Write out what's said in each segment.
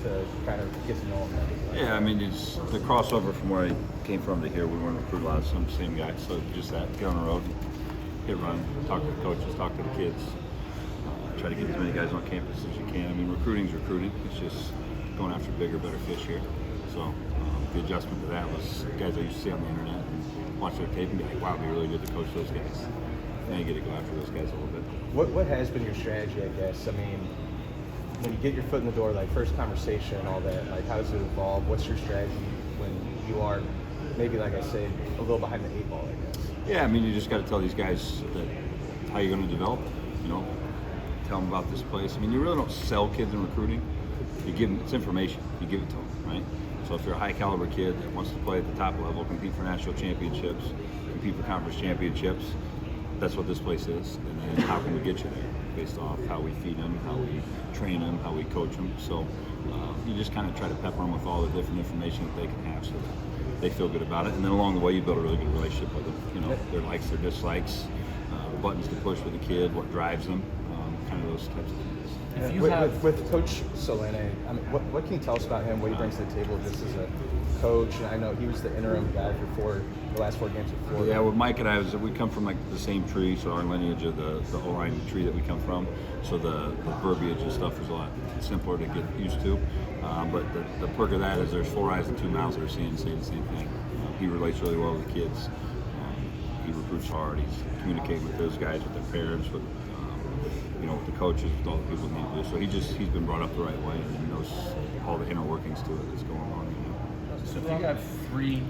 to kind of get to know him? Yeah, I mean, it's the crossover from where I came from to here. We weren't recruiting a lot of some same guys, so just that, get on the road, hit run, talk to the coaches, talk to the kids, try to get as many guys on campus as you can. I mean, recruiting's recruiting. It's just going after bigger, better fish here. So the adjustment to that was guys I used to see on the internet and watch their tape and be like, wow, it'd be really good to coach those guys. Now you get to go after those guys a little bit. What has been your strategy, I guess? I mean, when you get your foot in the door, like first conversation, all that, like how does it evolve? What's your strategy when you are maybe, like I said, a little behind the 8 ball, I guess? Yeah, I mean, you just got to tell these guys that how you're going to develop, you know, tell them about this place. I mean, you really don't sell kids in recruiting. You give them, it's information. You give it to them, right? So if you're a high caliber kid that wants to play at the top level, compete for national championships, compete for conference championships, that's what this place is. And then how can we get you there? Based off how we feed them, how we train them, how we coach them. So you just kind of try to pepper them with all the different information that they can have so that they feel good about it. And then along the way, you build a really good relationship with them. You know, their likes, their dislikes, the buttons to push with the kid, what drives them, kind of those types of things. If you with Coach Solene, I mean, what can you tell us about him? What he brings to the table just as a coach? And I know he was the interim guy for the last 4 games of Florida. Yeah, with Mike and I, we come from like the same tree, so our lineage of the O-line tree that we come from, so the verbiage and stuff is a lot simpler to get used to. But the perk of that is there's 4 eyes and 2 mouths that are saying the same thing. He relates really well with the kids. He recruits hard. He's communicating with those guys, with their parents, with with the coaches, with all the people that need to do. So he's been brought up the right way and he knows all the inner workings to it that's going on. So if you have 3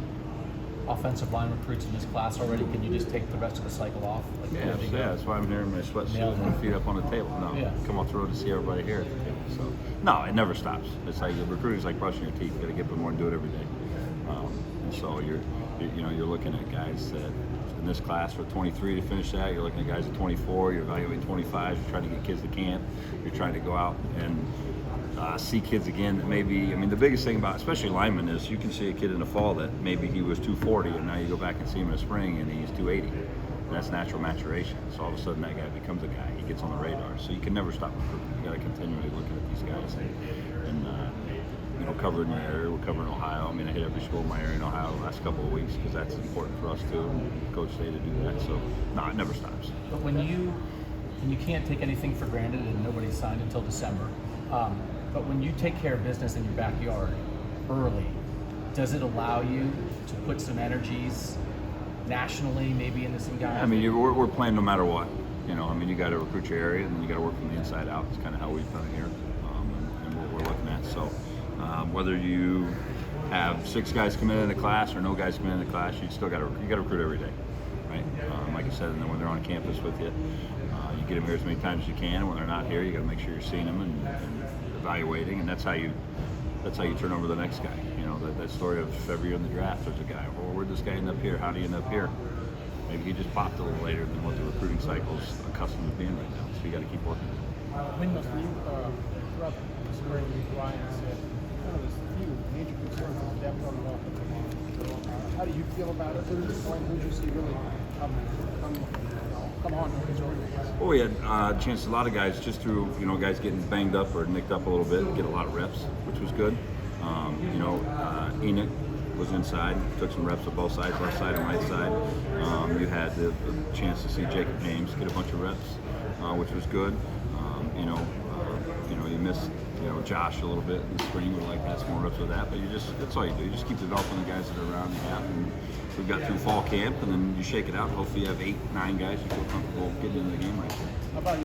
offensive line recruits in this class already, can you just take the rest of the cycle off? Like, yeah, that's why I'm here in my sweatsuit and my feet up on the table. No, come off the road to see everybody here at the table. So no, it never stops. It's like recruiting's like brushing your teeth. You got to get up more and do it every day. And so you're looking at guys that in this class for 23 to finish that. You're looking at guys at 24. You're evaluating 25. You're trying to get kids to camp. You're trying to go out and see kids again that maybe, I mean, the biggest thing about especially linemen is you can see a kid in the fall that maybe he was 240 and now you go back and see him in the spring and he's 280. And that's natural maturation. So all of a sudden that guy becomes a guy. He gets on the radar. So you can never stop recruiting. You got to continually looking at these guys and covering your area. We're covering Ohio. I mean, I hit every school in my area in Ohio the last couple of weeks because that's important for us too. And Coach Day to do that. So no, it never stops. But when you can't take anything for granted and nobody's signed until December. But when you take care of business in your backyard early, does it allow you to put some energies nationally, maybe into some guys? I mean, we're playing no matter what. I mean, you got to recruit your area, and then you got to work from the inside out. It's kind of how we've done it here, and what we're looking at. So, whether you have 6 guys come in the class or no guys come in the class, you still got to recruit every day, right? Like I said, and then when they're on campus with you, you get them here as many times as you can. When they're not here, you got to make sure you're seeing them and evaluating, and that's how you turn over the next guy. That story of every year in the draft, there's a guy. Well, where'd this guy end up here? How did he end up here? Maybe he just popped a little later than what the recruiting cycle's accustomed to being right now. So you got to keep working. When you throughout the spring, Ryan said one of his few major concerns is depth on the offensive line. So, how do you feel about it? Who did you see really come on his organization? Well, we had a chance. A lot of guys just through guys getting banged up or nicked up a little bit, get a lot of reps, which was good. Enoch was inside, took some reps on both sides, left side and right side. You had the chance to see Jacob James get a bunch of reps, which was good. You missed Josh a little bit in the spring. We'd like to have some more reps with that, but that's all you do. You just keep developing the guys that are around you have, and we've got through fall camp, and then you shake it out. Hopefully you have 8, 9 guys you feel comfortable getting in the game right there. How about